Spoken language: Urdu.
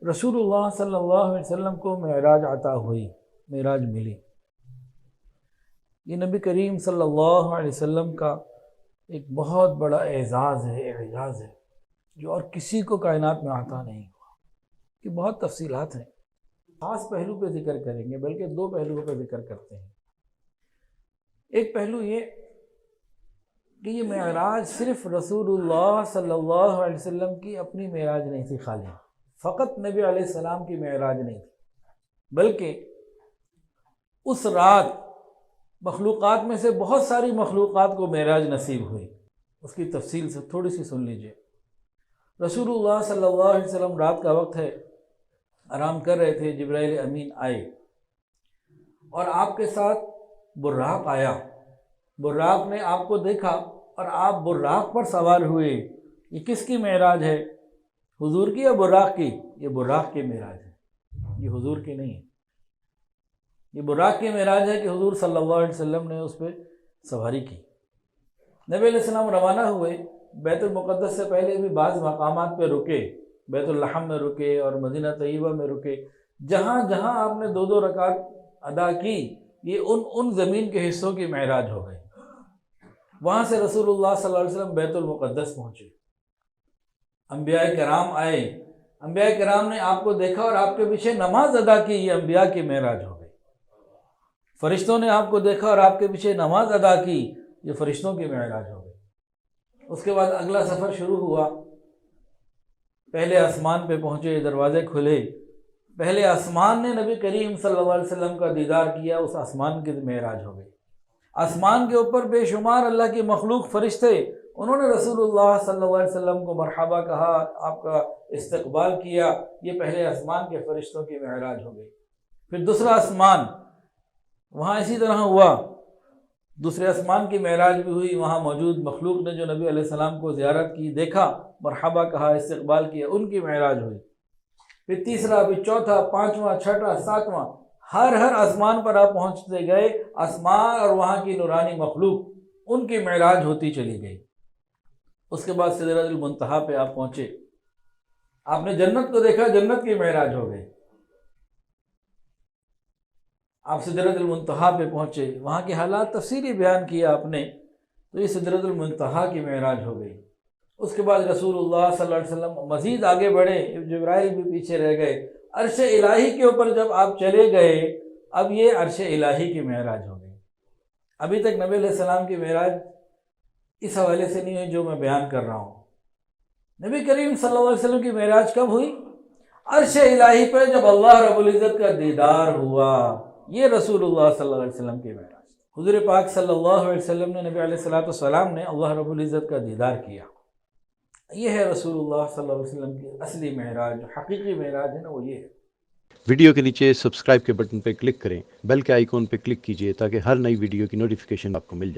رسول اللہ صلی اللہ علیہ وسلم کو معراج عطا ہوئی، معراج ملی۔ یہ نبی کریم صلی اللہ علیہ وسلم کا ایک بہت بڑا اعزاز ہے، اعجاز ہے، جو اور کسی کو کائنات میں عطا نہیں ہوا۔ کہ بہت تفصیلات ہیں، خاص پہلو پہ ذکر کریں گے، بلکہ دو پہلوؤں پہ ذکر کرتے ہیں۔ ایک پہلو یہ کہ یہ معراج صرف رسول اللہ صلی اللہ علیہ وسلم کی اپنی معراج نہیں تھی، خالی فقط نبی علیہ السلام کی معراج نہیں تھی، بلکہ اس رات مخلوقات میں سے بہت ساری مخلوقات کو معراج نصیب ہوئی۔ اس کی تفصیل سے تھوڑی سی سن لیجئے۔ رسول اللہ صلی اللہ علیہ وسلم رات کا وقت ہے، آرام کر رہے تھے، جبرائیل امین آئے اور آپ کے ساتھ براق آیا۔ براق نے آپ کو دیکھا اور آپ براق پر سوار ہوئے۔ یہ کس کی معراج ہے؟ حضور کی یا براق کی؟ یہ براق کی معراج ہے، یہ حضور کی نہیں ہے۔ یہ براق کی معراج ہے کہ حضور صلی اللہ علیہ وسلم نے اس پہ سواری کی۔ نبی علیہ السلام روانہ ہوئے، بیت المقدس سے پہلے بھی بعض مقامات پہ رکے، بیت الحم میں رکے اور مدینہ طیبہ میں رکے۔ جہاں جہاں آپ نے دو دو رکعت ادا کی، یہ ان زمین کے حصوں کی معراج ہو گئی۔ وہاں سے رسول اللہ صلی اللہ علیہ وسلم بیت المقدس پہنچے، انبیاء کرام آئے، انبیاء کرام نے آپ کو دیکھا اور آپ کے پیچھے نماز ادا کی، یہ انبیاء کی معراج ہو گئی۔ فرشتوں نے آپ کو دیکھا اور آپ کے پیچھے نماز ادا کی، یہ فرشتوں کی معراج ہو گئی۔ اس کے بعد اگلا سفر شروع ہوا، پہلے آسمان پہ پہنچے، دروازے کھلے، پہلے آسمان نے نبی کریم صلی اللہ علیہ وسلم کا دیدار کیا، اس آسمان کی معراج ہو گئی۔ آسمان کے اوپر بے شمار اللہ کی مخلوق فرشتے، انہوں نے رسول اللہ صلی اللہ علیہ وسلم کو مرحبا کہا، آپ کا استقبال کیا، یہ پہلے آسمان کے فرشتوں کی معراج ہو گئی۔ پھر دوسرا آسمان، وہاں اسی طرح ہوا، دوسرے آسمان کی معراج بھی ہوئی، وہاں موجود مخلوق نے جو نبی علیہ السلام کو زیارت کی، دیکھا، مرحبا کہا، استقبال کیا، ان کی معراج ہوئی۔ پھر تیسرا، پھر چوتھا، پانچواں، چھٹا، ساتواں، ہر آسمان پر آپ پہنچتے گئے، آسمان اور وہاں کی نورانی مخلوق، ان کی معراج ہوتی چلی گئی۔ اس کے بعد سدرۃ المنتہا پہ آپ پہنچے، آپ نے جنت کو دیکھا، جنت کی معراج ہو گئی۔ آپ سدرۃ المنتہا پہ پہنچے، وہاں کے حالات تفصیلی بیان کیا آپ نے، تو یہ سدرۃ المنتہا کی معراج ہو گئی۔ اس کے بعد رسول اللہ صلی اللہ علیہ وسلم مزید آگے بڑھے، جبرائیل بھی پیچھے رہ گئے، عرش الہی کے اوپر جب آپ چلے گئے، اب یہ عرش الہی کی معراج ہو گئی۔ ابھی تک نبی علیہ السلام کی معراج اس حوالے سے نہیں ہوئی جو میں بیان کر رہا ہوں۔ نبی کریم صلی اللہ علیہ وسلم کی معراج کب ہوئی؟ عرش الہی پہ جب اللہ رب العزت کا دیدار ہوا، یہ رسول اللہ صلی اللہ علیہ وسلم کی معراج۔ حضور پاک صلی اللہ علیہ وسلم نے، نبی علیہ السلام نے اللہ رب العزت کا دیدار کیا۔ یہ ہے رسول اللہ صلی اللہ علیہ وسلم کی اصلی معراج، جو حقیقی معراج ہے نا، وہ یہ ہے۔ ویڈیو کے نیچے سبسکرائب کے بٹن پہ کلک کریں، بیل کے آئیکن پہ کلک کیجئے تاکہ ہر نئی ویڈیو کی نوٹیفیکیشن آپ کو مل جائے۔